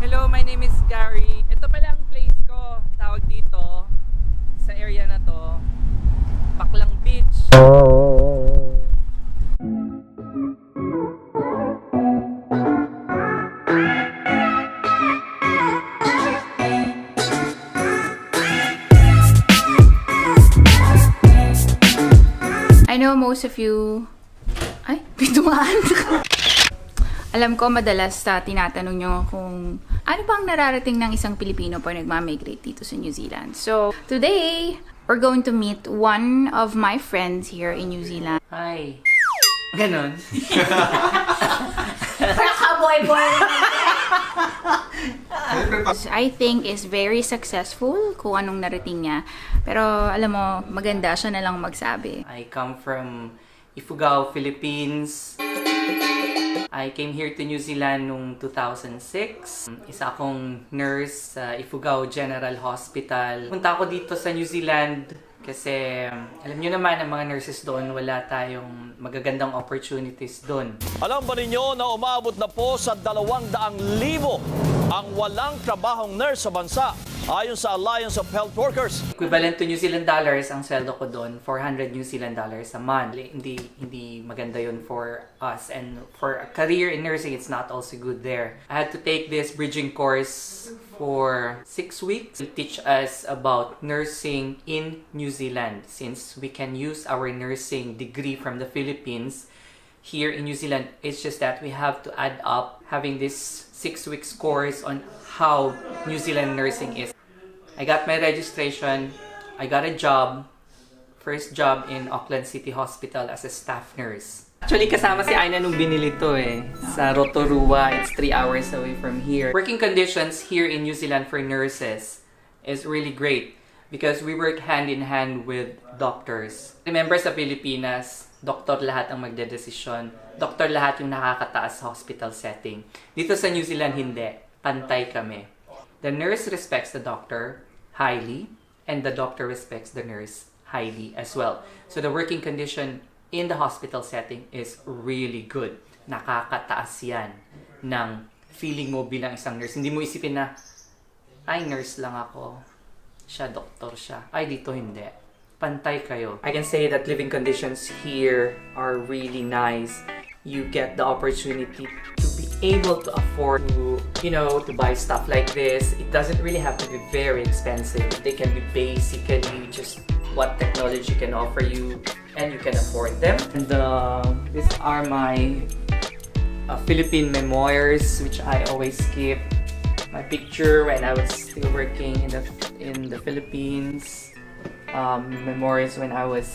Hello, my name is Gary. Ito pala ang place ko. Tawag dito sa area na to, Baklang Beach. I know most of you... Ay, bitumaan! Alam ko madalas tinatanong nyo kung ano bang nararating ng isang Pilipino pag nagmamigrate dito sa New Zealand. So, today, we're going to meet one of my friends here in New Zealand. Hi. Ganon. I think is very successful kung anong narating niya. Pero alam mo, maganda siya na lang magsabi. I come from Ifugao, Philippines. I came here to New Zealand noong 2006. Isa akong nurse sa Ifugao General Hospital. Punta ako dito sa New Zealand kasi alam nyo naman ang mga nurses doon, wala tayong magagandang opportunities doon. Alam ba ninyo na umabot na po sa 200,000 ang walang trabahong nurse sa bansa ayon sa Alliance of Health Workers? Equivalent to New Zealand dollars, ang sweldo ko doon, 400 New Zealand dollars a month. Hindi maganda yun for us. And for a career in nursing, it's not also good there. I had to take this bridging course for 6 weeks to teach us about nursing in New Zealand. Since we can use our nursing degree from the Philippines here in New Zealand, it's just that we have to add up having this 6 weeks course on how New Zealand nursing is. I got my registration, I got a job, first job in Auckland City Hospital as a staff nurse. Actually, kasama si Aina nung binili to sa Rotorua. It's 3 hours away from here. Working conditions here in New Zealand for nurses is really great because we work hand in hand with doctors. Remember sa Pilipinas, doktor lahat ang magdedesisyon. Doktor lahat yung nakakataas sa hospital setting. Dito sa New Zealand, hindi. Pantay kami. The nurse respects the doctor highly, and the doctor respects the nurse highly as well. So the working condition in the hospital setting is really good. Nakakataas yan ng feeling mo bilang isang nurse. Hindi mo isipin na, ay, nurse lang ako. Siya, doktor siya. Ay, dito hindi. Pantay kayo. I can say that living conditions here are really nice. You get the opportunity to be able to afford to, to buy stuff like this. It doesn't really have to be very expensive. They can be basically just what technology can offer you and you can afford them. And these are my Philippine memoirs, which I always keep. My picture when I was still working in the Philippines. Memories when I was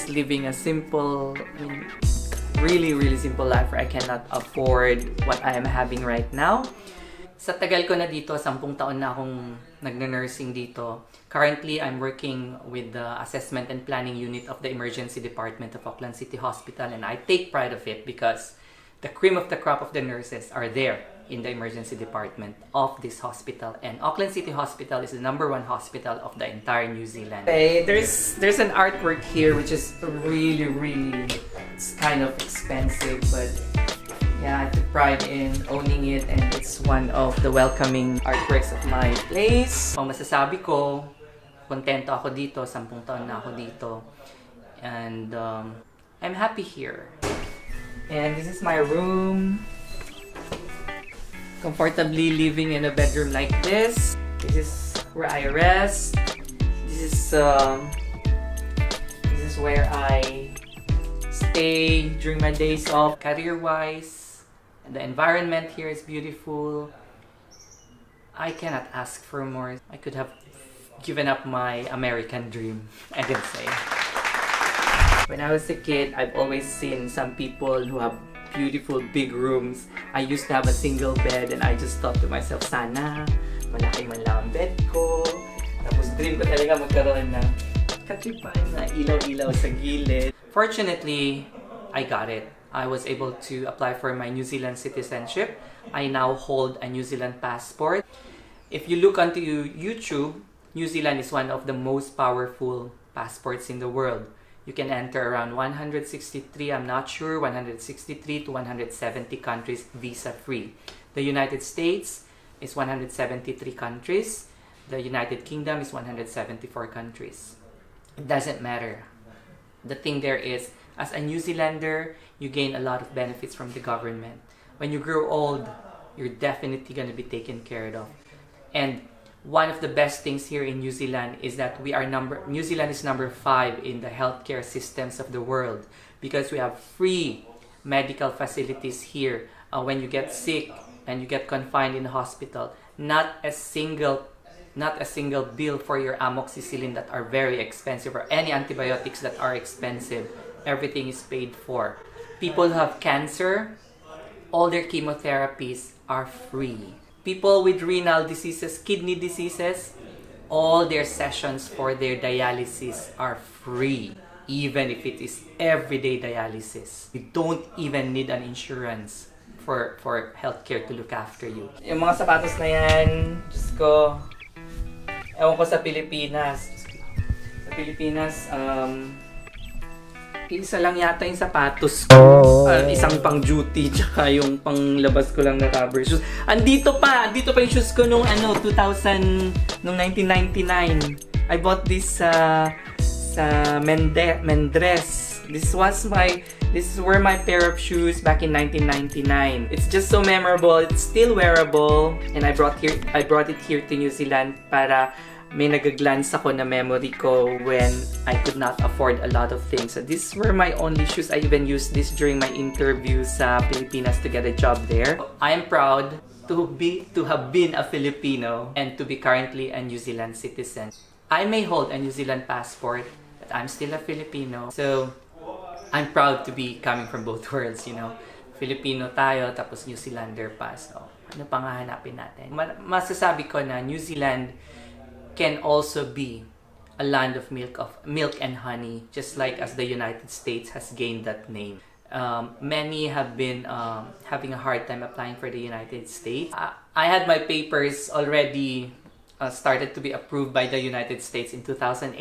living a simple, really simple life where I cannot afford what I am having right now. Sa tagal ko na dito, 10 taon na akong nag-nursing dito. Currently, I'm working with the Assessment and Planning Unit of the Emergency Department of Auckland City Hospital, and I take pride of it because the cream of the crop of the nurses are there in the emergency department of this hospital, and Auckland City Hospital is the #1 hospital of the entire New Zealand. Okay, there's an artwork here which is really it's kind of expensive, but yeah, I took pride in owning it, and it's one of the welcoming artworks of my place. Ang masasabi ko, kontento ako dito, 10 taon na ako dito, and I'm happy here. And this is my room. Comfortably living in a bedroom like this. This is where I rest. This is where I stay during my days off. Career-wise, and the environment here is beautiful. I cannot ask for more. I could have given up my American dream, I can say. When I was a kid, I've always seen some people who have beautiful big rooms. I used to have a single bed, and I just thought to myself, sana malaki man lang ang bed ko. Tapos dream ko talaga magkaroon ng katripan na ilaw-ilaw sa gilid. Fortunately, I got it. I was able to apply for my New Zealand citizenship. I now hold a New Zealand passport. If you look onto YouTube, New Zealand is one of the most powerful passports in the world. You can enter around 163, I'm not sure, 163 to 170 countries visa-free. The United States, is 173 countries. The United Kingdom is 174 countries. It doesn't matter. The thing there is, as a New Zealander, you gain a lot of benefits from the government. When you grow old, you're definitely going to be taken care of. And one of the best things here in New Zealand is that New Zealand is number 5 in the healthcare systems of the world, because we have free medical facilities here. When you get sick and you get confined in the hospital, not a single bill for your amoxicillin that are very expensive, or any antibiotics that are expensive. Everything is paid for. People who have cancer, all their chemotherapies are free. People with renal diseases, kidney diseases, all their sessions for their dialysis are free, even if it is everyday dialysis. You don't even need an insurance for healthcare to look after you. Yung mga sapatos na yan, Diyos ko, ewan ko sa Pilipinas. Sa Pilipinas, isa lang yata yung sapatos ko. Isang pang duty, tsaka yung pang labas ko lang na rubber shoes. Andito pa yung shoes ko nung 1999. I bought this sa Mendres. This were my pair of shoes back in 1999. It's just so memorable. It's still wearable, and I brought it here to New Zealand para may nagaglance ako na memory ko when I could not afford a lot of things. So these were my only shoes. I even used this during my interview sa Pilipinas to get a job there. I am proud to have been a Filipino and to be currently a New Zealand citizen. I may hold a New Zealand passport, but I'm still a Filipino. So I'm proud to be coming from both worlds, you know. Filipino tayo, tapos New Zealander pa. So ano pang hahanapin natin? Masasabi ko na New Zealand can also be a land of milk and honey, just like as the United States has gained that name. Many have been having a hard time applying for the United States. I had my papers already started to be approved by the United States in 2008,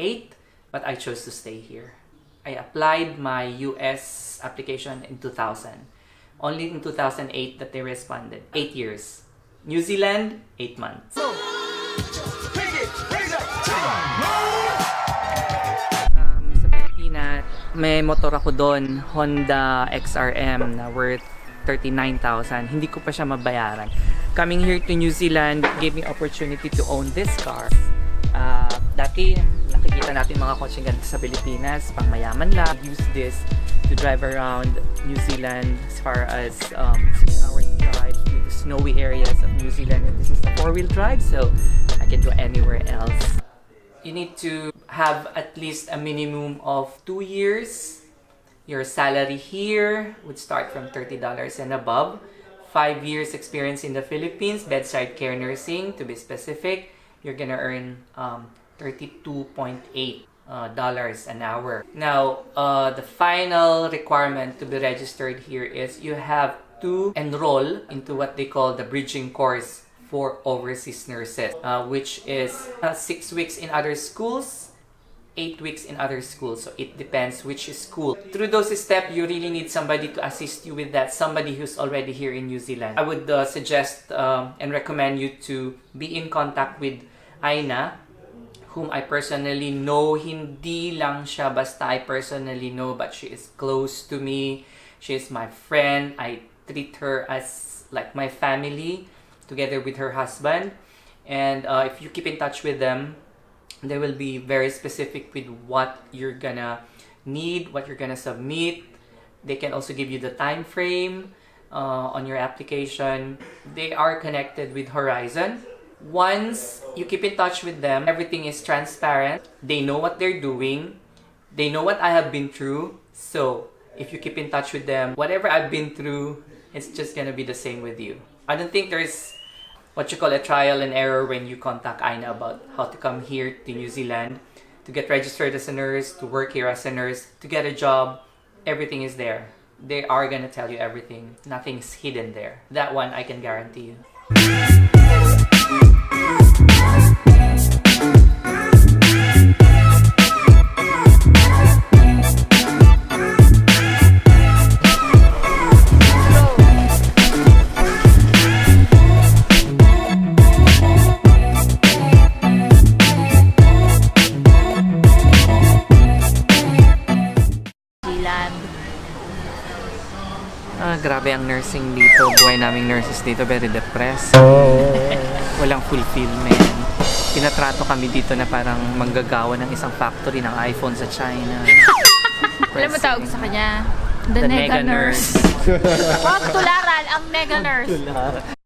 but I chose to stay here. I applied my US application in 2000. Only in 2008 that they responded. 8 years. New Zealand, 8 months. Sa Pilipinas, may motor ako doon, Honda XRM na worth 39,000. Hindi ko pa siya mabayaran. Coming here to New Zealand gave me opportunity to own this car. Dati, nakikita natin mga kotseng ganito sa Pilipinas, pang mayaman lang. I use this to drive around New Zealand as far as 6 hours drive to the snowy areas of New Zealand. And this is a 4-wheel drive, so I can go anywhere else. You need to have at least a minimum of 2 years. Your salary here would start from $30 and above. 5 years experience in the Philippines, bedside care nursing to be specific, you're gonna earn $32.8 an hour. Now, the final requirement to be registered here is you have to enroll into what they call the bridging course for overseas nurses, which is 6 weeks in other schools, 8 weeks in other schools. So it depends which school. Through those steps, you really need somebody to assist you with that, somebody who's already here in New Zealand. I would suggest and recommend you to be in contact with Aina, whom I personally know. Hindi lang siya basta I personally know, but she is close to me. She is my friend. I treat her as like my family, together with her husband. And if you keep in touch with them, they will be very specific with what you're gonna need, what you're gonna submit. They can also give you the time frame on your application. They are connected with Horizon. Once you keep in touch with them, everything is transparent. They know what they're doing. They know what I have been through. So if you keep in touch with them, whatever I've been through, it's just gonna be the same with you. I don't think there's what you call a trial and error when you contact Aina about how to come here to New Zealand, to get registered as a nurse, to work here as a nurse, to get a job. Everything is there. They are gonna tell you everything. Nothing's hidden there. That one I can guarantee you. Thailand. Grabe ang nursing dito. Buhay naming nurses dito, very depressed. Walang fulfillment. Tinatrato kami dito na parang manggagawa ng isang factory ng iPhone sa China. Alam mo tawag sa kanya? The The Nega Nega Nurse. Huwag tularan ang Nega Nurse.